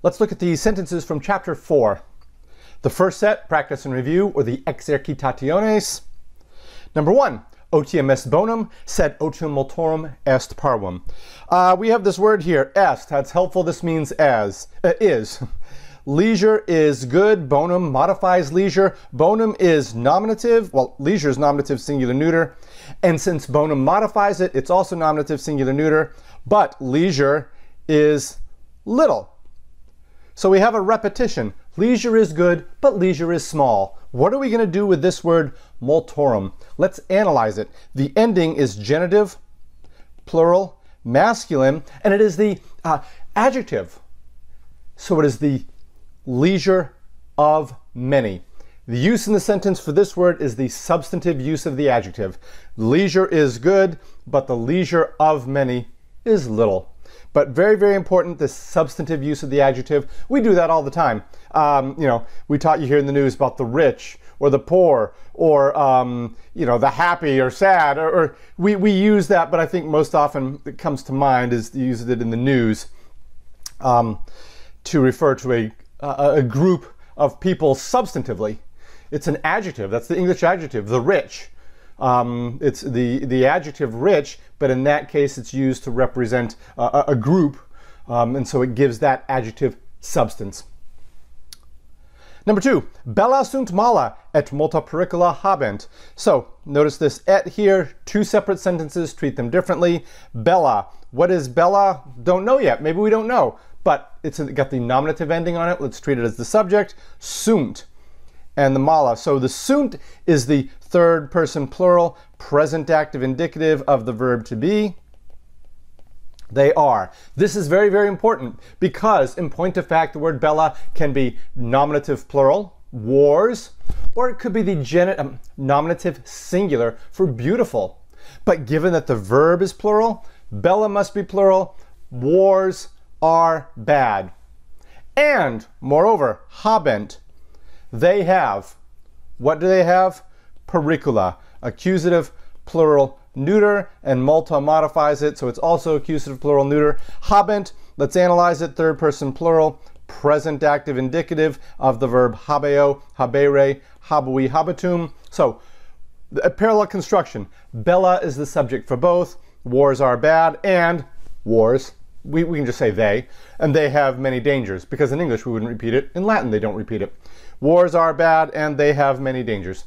Let's look at the sentences from chapter 4. The first set, practice and review, or the exercitationes. Number 1, otium est bonum, sed otium multorum est parvum. We have this word here, est. That's helpful. This means is. Leisure is good. Bonum modifies leisure. Bonum is nominative. Well, leisure is nominative singular neuter. And since bonum modifies it, it's also nominative singular neuter. But leisure is little. So we have a repetition. Leisure is good, but leisure is small. What are we going to do with this word multorum? Let's analyze it. The ending is genitive, plural, masculine, and it is the adjective. So it is the leisure of many. The use in the sentence for this word is the substantive use of the adjective. Leisure is good, but the leisure of many is little. But very, very important, the substantive use of the adjective. We do that all the time. We taught you here in the news about the rich or the poor or, the happy or sad. Or we use that, but I think most often it comes to mind is to use it in the news to refer to a group of people substantively. It's an adjective. That's the English adjective, the rich. It's the adjective rich, but in that case it's used to represent a group, and so it gives that adjective substance. Number 2, bella sunt mala et multa pericula habent. So notice this et here, two separate sentences, treat them differently. Bella, what is bella? Don't know yet. Maybe we don't know, but it's got the nominative ending on it. Let's treat it as the subject. Sunt. And the mala. So the sunt is the third person plural, present active indicative of the verb to be. They are. This is very, very important because, in point of fact, the word bella can be nominative plural, wars, or it could be the nominative singular for beautiful. But given that the verb is plural, bella must be plural, wars are bad. And, moreover, habent. They have. What do they have? Pericula. Accusative, plural, neuter, and multa modifies it, so it's also accusative, plural, neuter. Habent, let's analyze it, third person plural, present active indicative of the verb habeo, habere, habui, habitum. So, a parallel construction. Bella is the subject for both. Wars are bad, and wars, we can just say they, and they have many dangers, because in English we wouldn't repeat it. In Latin they don't repeat it. Wars are bad, and they have many dangers.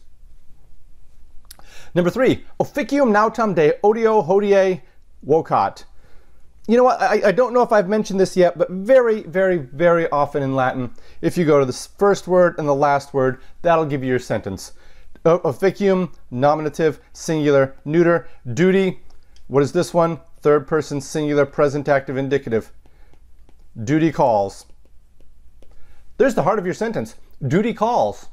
Number 3, officium nautam de odio hodie vocat. You know what, I don't know if I've mentioned this yet, but very, very, very often in Latin, if you go to the first word and the last word, that'll give you your sentence. Officium, nominative, singular, neuter. Duty, what is this one? Third person singular, present active indicative. Duty calls. There's the heart of your sentence. Duty calls.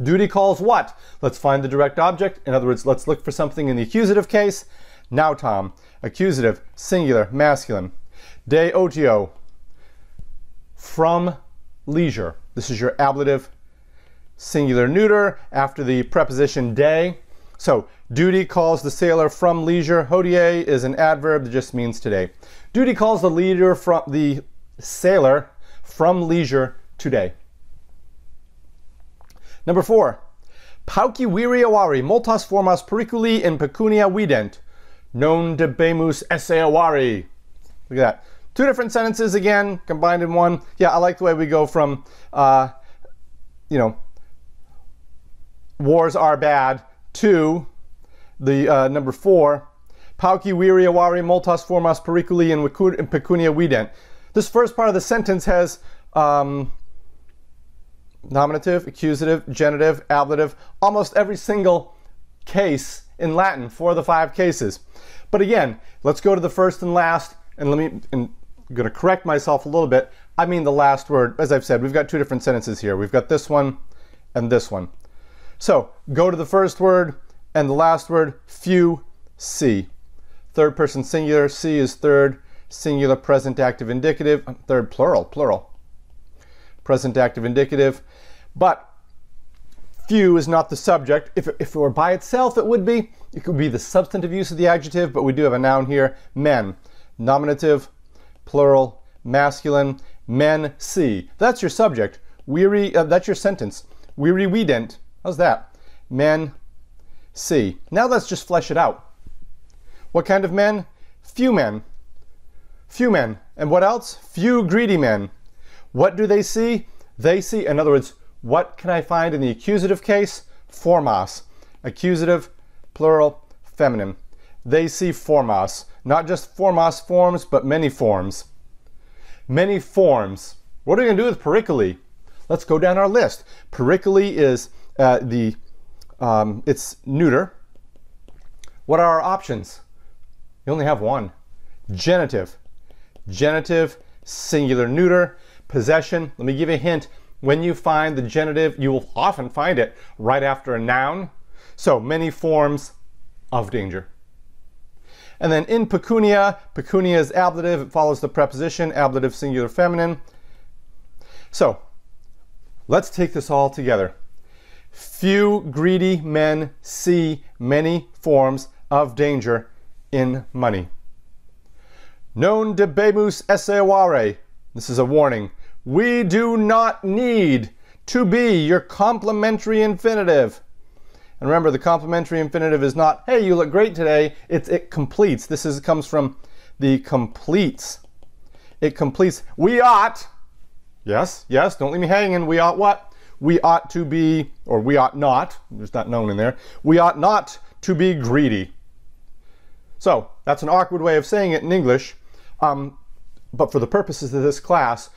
Duty calls what? Let's find the direct object. In other words, let's look for something in the accusative case. Nautam, accusative, singular, masculine. De otio, from leisure. This is your ablative, singular, neuter after the preposition de. So, duty calls the sailor from leisure. Hodie is an adverb that just means today. Duty calls the sailor from leisure today. Number 4, pauci viriawari multas formas periculi in pecunia vident, non debemus esse avari. Look at that. Two different sentences again, combined in one. Yeah, I like the way we go from, wars are bad, to the number 4, pauci viriawari multas formas periculi in pecunia vident. This first part of the sentence has nominative, accusative, genitive, ablative, almost every single case in Latin, 4 of the 5 cases. But again, let's go to the first and last, and I'm going to correct myself a little bit. I mean the last word. As I've said, we've got two different sentences here. We've got this one and this one. So, go to the first word and the last word, few, see. Third person singular, see is third, singular, present active indicative, third plural. Present active indicative, but few is not the subject. If it were by itself, it could be the substantive use of the adjective, but we do have a noun here, men. Nominative, plural, masculine. Men see. That's your subject. Weary, that's your sentence. Weary we didn't. How's that? Men see. Now let's just flesh it out. What kind of men? Few men. Few men. And what else? Few greedy men. What do they see? They see, in other words, what can I find in the accusative case? Formos. Accusative, plural, feminine. They see formos. Not just formos forms, but many forms. Many forms. What are we going to do with pericole? Let's go down our list. Pericole is it's neuter. What are our options? You only have one. Genitive. Genitive, singular neuter. Possession. Let me give you a hint. When you find the genitive, you will often find it right after a noun. So many forms of danger. And then in pecunia, pecunia is ablative. It follows the preposition, ablative, singular, feminine. So let's take this all together. Few greedy men see many forms of danger in money. Non debemus esseware. This is a warning. We do not need to be your complementary infinitive. And remember, the complementary infinitive is not, hey, you look great today. It completes. This comes from the completes. It completes. We ought, yes, don't leave me hanging. We ought what? We ought to be, or we ought not, there's not known in there. We ought not to be greedy. So that's an awkward way of saying it in English. But for the purposes of this class,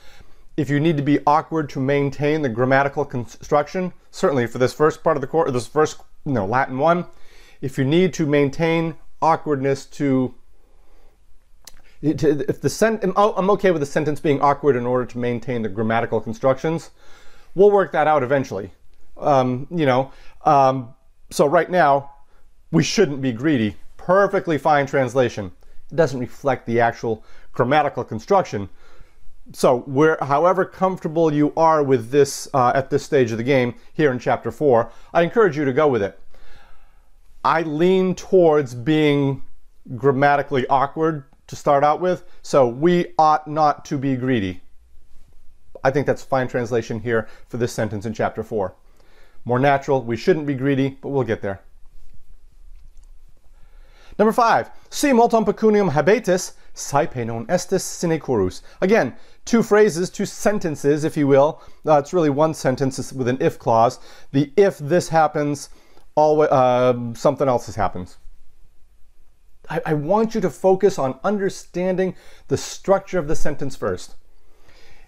if you need to be awkward to maintain the grammatical construction, certainly for this first part of the course, this first Latin 1, if you need to maintain awkwardness I'm okay with the sentence being awkward in order to maintain the grammatical constructions. We'll work that out eventually. So right now, we shouldn't be greedy. Perfectly fine translation. It doesn't reflect the actual grammatical construction. So however comfortable you are with this at this stage of the game here in chapter 4, I encourage you to go with it. I lean towards being grammatically awkward to start out with, so we ought not to be greedy. I think that's fine translation here for this sentence in chapter 4. More natural, we shouldn't be greedy, but we'll get there. Number 5, si multum pecuniam habetis, saepe non estis sine curus. Again, two phrases, two sentences, if you will. It's really one sentence with an if clause. The if this happens, always, something else happens. I want you to focus on understanding the structure of the sentence first.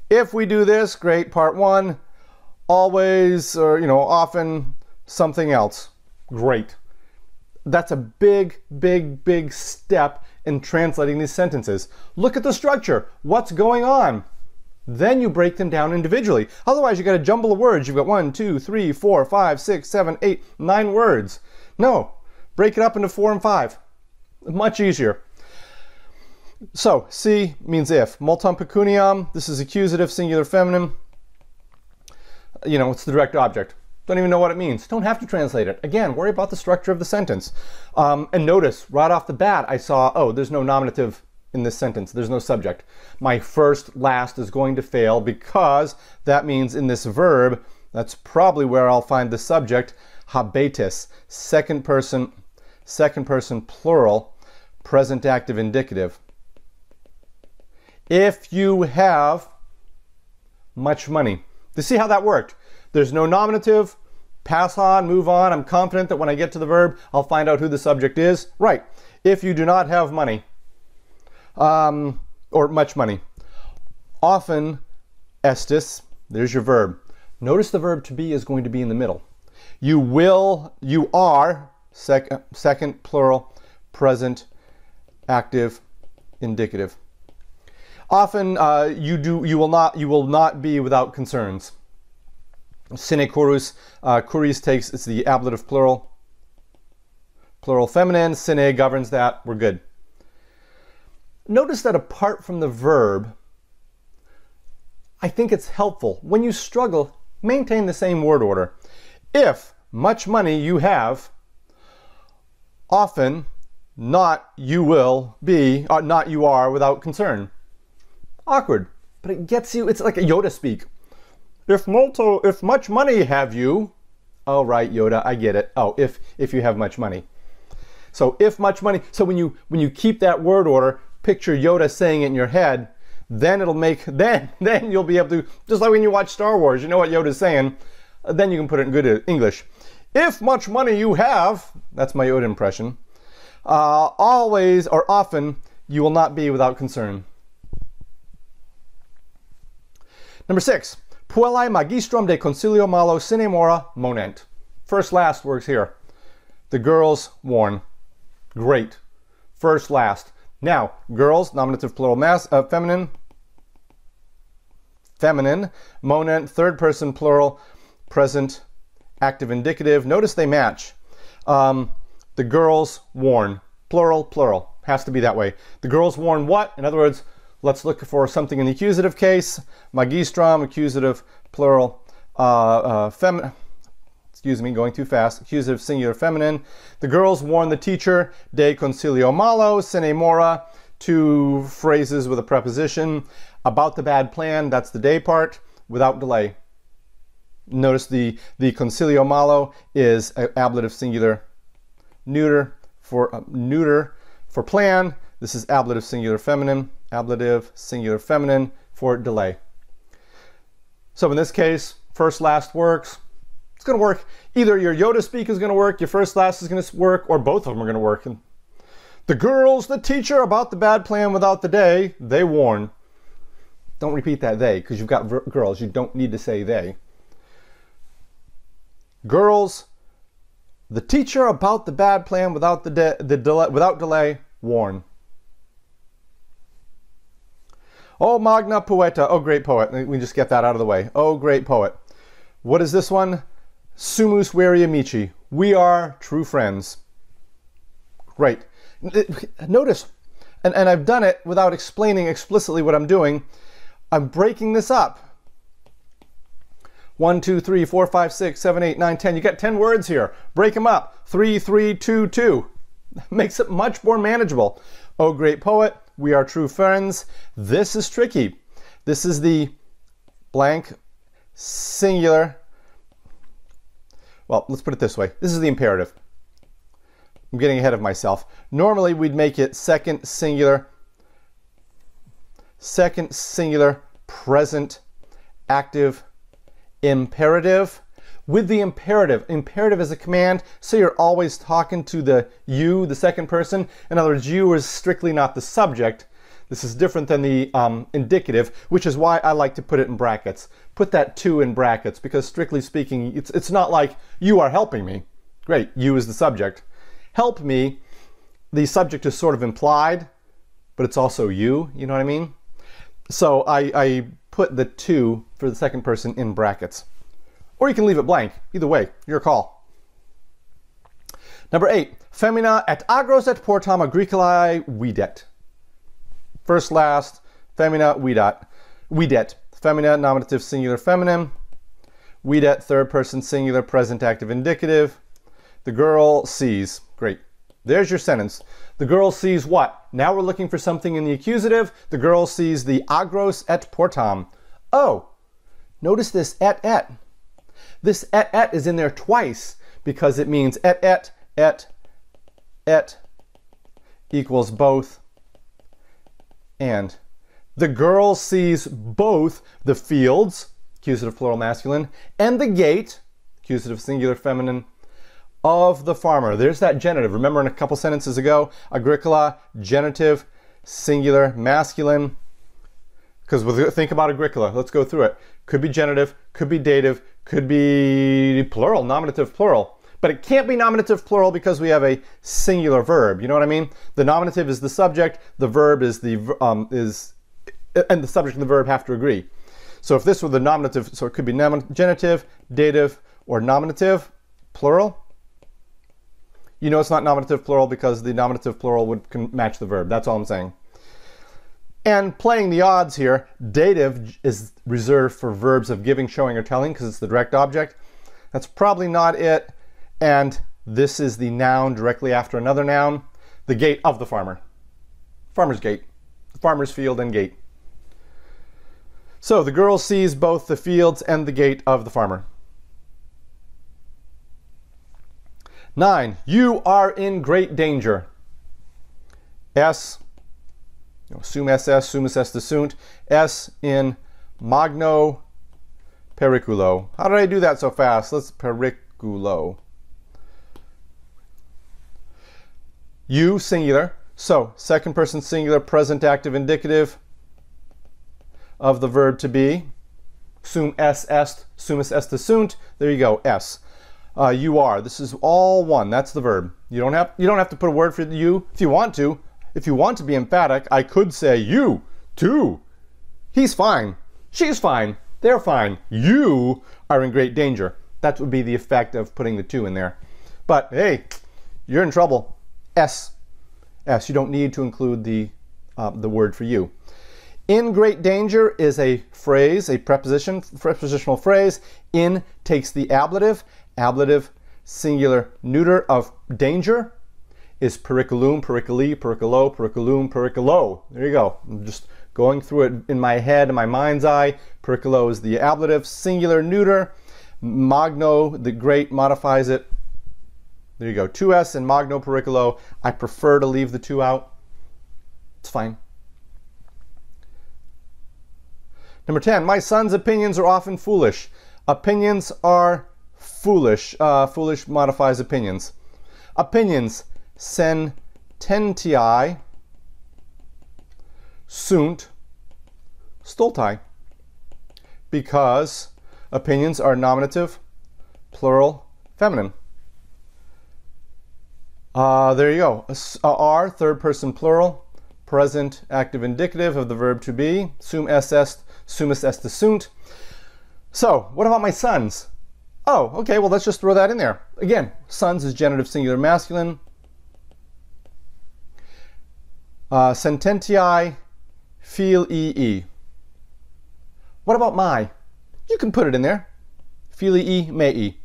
If we do this, great, part 1, always, or often, something else, great. That's a big, big, big step in translating these sentences. Look at the structure. What's going on? Then you break them down individually. Otherwise, you've got a jumble of words. You've got 1, 2, 3, 4, 5, 6, 7, 8, 9 words. No, break it up into 4 and 5. Much easier. So, si means if. Multum pecuniam, this is accusative, singular, feminine. It's the direct object. Don't even know what it means. Don't have to translate it. Again, worry about the structure of the sentence. And notice, right off the bat, I saw, oh, there's no nominative in this sentence. There's no subject. My first last is going to fail because that means in this verb, that's probably where I'll find the subject, habetis, second person plural, present active indicative. If you have much money. Do you see how that worked? There's no nominative, pass on, move on. I'm confident that when I get to the verb, I'll find out who the subject is. Right. If you do not have money, or much money. Often, estis, there's your verb. Notice the verb to be is going to be in the middle. You are, second plural, present, active, indicative. Often, you will not be without concerns. Sine curus, curis it's the ablative plural feminine, sine governs that, we're good. Notice that apart from the verb, I think it's helpful, when you struggle, maintain the same word order. If much money you have, often not you will be, not you are without concern. Awkward. but it gets you, it's like a Yoda speak. If much money have you, oh right, Yoda, I get it. Oh, if you have much money. So if much money, so when you keep that word order, picture Yoda saying it in your head, then it'll make, then you'll be able to, just like when you watch Star Wars, you know what Yoda's saying, then you can put it in good English. If much money you have, that's my Yoda impression, always or often you will not be without concern. Number 6, puellae magistrum de concilio malo sine mora monent. First last works here. The girls warn. Great. First last. Now, girls, nominative plural feminine. Feminine. Monent, third person plural, present, active indicative. Notice they match. The girls warn. Plural, plural. Has to be that way. The girls warn what? In other words, let's look for something in the accusative case. Magistrum, accusative, plural, feminine. Excuse me, going too fast. Accusative, singular, feminine. The girls warn the teacher. De concilio malo, sine mora. 2 phrases with a preposition. About the bad plan, that's the de part. Without delay. Notice the concilio malo is ablative, singular, neuter for plan. This is ablative, singular, feminine. Ablative, singular, feminine for delay. So in this case, first, last works. It's going to work. Either your Yoda speak is going to work, your first, last is going to work, or both of them are going to work. And the girls, the teacher, about the bad plan without the day, they warn. Don't repeat that they, because you've got girls. You don't need to say they. Girls, the teacher, about the bad plan without without delay, warn. Oh, magna poeta. Oh, great poet. We just get that out of the way. Oh, great poet. What is this one? Sumus veri amici. We are true friends. Great. Notice, and I've done it without explaining explicitly what I'm doing. I'm breaking this up. 1, 2, 3, 4, 5, 6, 7, 8, 9, 10. You got 10 words here. Break them up. 3, 3, 2, 2. Makes it much more manageable. Oh, great poet. We are true friends. This is tricky. This is the blank singular. Well, let's put it this way. This is the imperative. I'm getting ahead of myself. Normally, we'd make it second singular, present, active, imperative. With the imperative is a command, so you're always talking to the you, the second person. In other words, you is strictly not the subject. This is different than the indicative, which is why I like to put it in brackets. Put that to in brackets, because strictly speaking, it's not like you are helping me. Great, you is the subject. Help me, the subject is sort of implied, but it's also you know what I mean? So I put the to for the second person in brackets. Or you can leave it blank. Either way, your call. Number 8, femina et agros et portam agricolae videt. First, last, femina videt. Femina, nominative, singular, feminine. Videt, third person, singular, present, active, indicative. The girl sees. Great. There's your sentence. The girl sees what? Now we're looking for something in the accusative. The girl sees the agros et portam. Oh, notice this et. This et is in there twice because it means et equals both and. The girl sees both the fields, accusative plural masculine, and the gate, accusative singular feminine, of the farmer. There's that genitive. Remember in a couple sentences ago, agricola, genitive, singular, masculine. Because we'll think about agricola. Let's go through it. Could be genitive, could be dative, could be plural, nominative plural. But it can't be nominative plural because we have a singular verb. You know what I mean? The nominative is the subject, the verb is the and the subject and the verb have to agree. So if this were the nominative, so it could be genitive, dative, or nominative plural. You know it's not nominative plural because the nominative plural would match the verb. That's all I'm saying. And playing the odds here, dative is reserved for verbs of giving, showing, or telling because it's the direct object. That's probably not it. And this is the noun directly after another noun, the gate of the farmer. Farmer's gate. The farmer's field and gate. So the girl sees both the fields and the gate of the farmer. 9. You are in great danger. S, sum SS, sumus est sunt. S in magno periculo. How did I do that so fast? Let's periculo. You, singular. So, second person singular, present active indicative of the verb to be. Sum es est, sumus est sunt. There you go, S. You are. This is all one. That's the verb. You don't have to put a word for you if you want to. If you want to be emphatic, I could say you, too. He's fine. She's fine. They're fine. You are in great danger. That would be the effect of putting the to in there. But hey, you're in trouble. S. S. You don't need to include the word for you. In great danger is a phrase, a prepositional phrase. In takes the ablative. Ablative singular neuter of danger is periculum, periculi, periculo, periculum, periculo. There you go. I'm just going through it in my head, in my mind's eye. Periculo is the ablative singular neuter. Magno, the great, modifies it. There you go. 2s and magno periculo. I prefer to leave the 2 out. It's fine. Number 10. My son's opinions are often foolish. Opinions are foolish. Foolish modifies opinions. Opinions. Sententiae sunt stulti. Because opinions are nominative, plural, feminine. There you go. Are, third person plural, present active indicative of the verb to be. Sum est est, sumus est sunt. So, what about my sons? Oh, okay, well, let's just throw that in there. Again, sons is genitive singular masculine. Sententiae filii. What about my? You can put it in there. Filii mei.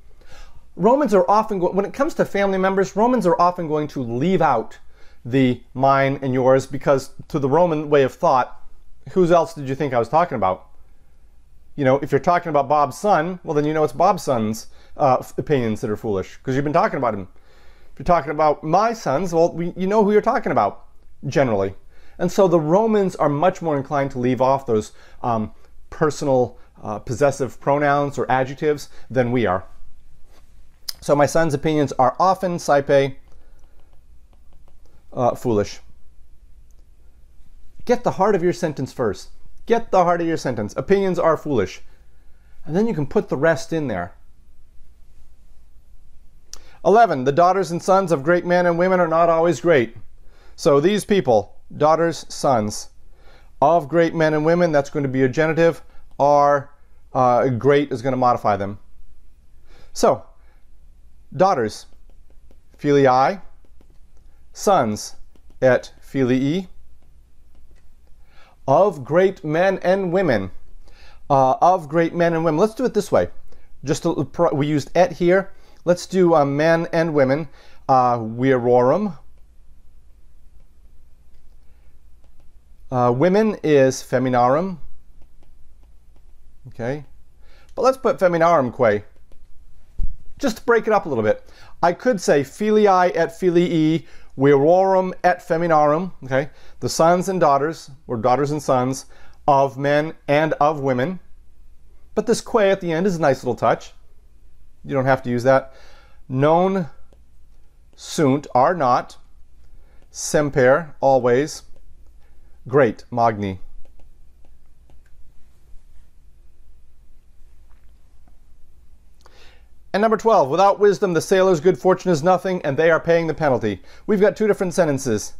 Romans are often, when it comes to family members, Romans are often going to leave out the mine and yours because to the Roman way of thought, whose else did you think I was talking about? You know, if you're talking about Bob's son, well, then you know it's Bob's son's opinions that are foolish because you've been talking about him. If you're talking about my sons, well, you know who you're talking about, generally. And so the Romans are much more inclined to leave off those personal possessive pronouns or adjectives than we are. So my son's opinions are often, saipe, foolish. Get the heart of your sentence first. Get the heart of your sentence. Opinions are foolish. And then you can put the rest in there. 11. The daughters and sons of great men and women are not always great. So these people, daughters, sons, of great men and women, that's going to be a genitive, are great is going to modify them. So, daughters, filii, sons, et filii, of great men and women. Of great men and women. Let's do it this way. We used et here. Let's do men and women. Virorum. Women is feminarum. Okay. But let's put feminarum just to break it up a little bit. I could say filii et filii, virorum et feminarum. Okay. The sons and daughters, or daughters and sons, of men and of women. But this que at the end is a nice little touch. You don't have to use that. Non sunt, are not. Semper, always. Great, magni. And number 12, without wisdom, the sailor's good fortune is nothing, and they are paying the penalty. We've got two different sentences.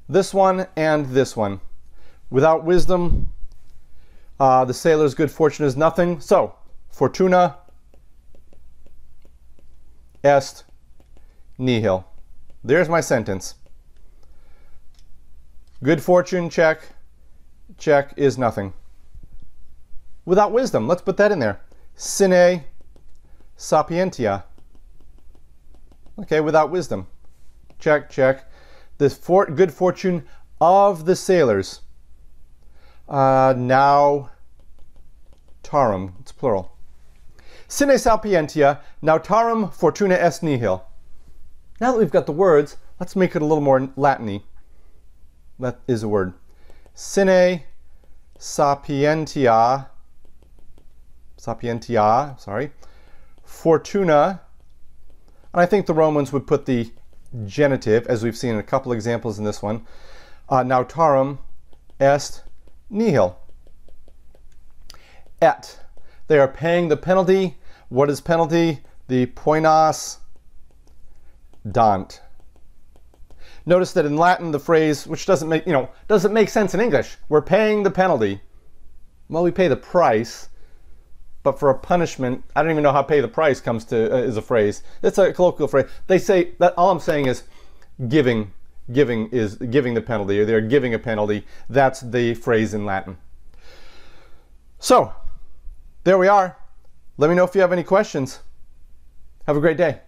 This one and this one. Without wisdom, the sailor's good fortune is nothing. So, fortuna est nihil. There's my sentence. Good fortune, check. Check is nothing. Without wisdom, let's put that in there. Sine sapientia. Okay, without wisdom. Check, check. The good fortune of the sailors. Now Nautarum, it's plural. Sine sapientia, nautarum fortuna est nihil. Now that we've got the words, let's make it a little more Latin-y. That is a word. Sine sapientia, fortuna, and I think the Romans would put the genitive, as we've seen in a couple examples in this one, nautarum est nihil. Et. They are paying the penalty. What is penalty? The poenas dant. Notice that in Latin the phrase, which doesn't make sense in English, we're paying the penalty. Well, we pay the price, but for a punishment, I don't even know how pay the price comes to is a phrase. It's a colloquial phrase. They say that all I'm saying is giving is giving the penalty, or they're giving a penalty. That's the phrase in Latin. So, there we are. Let me know if you have any questions. Have a great day.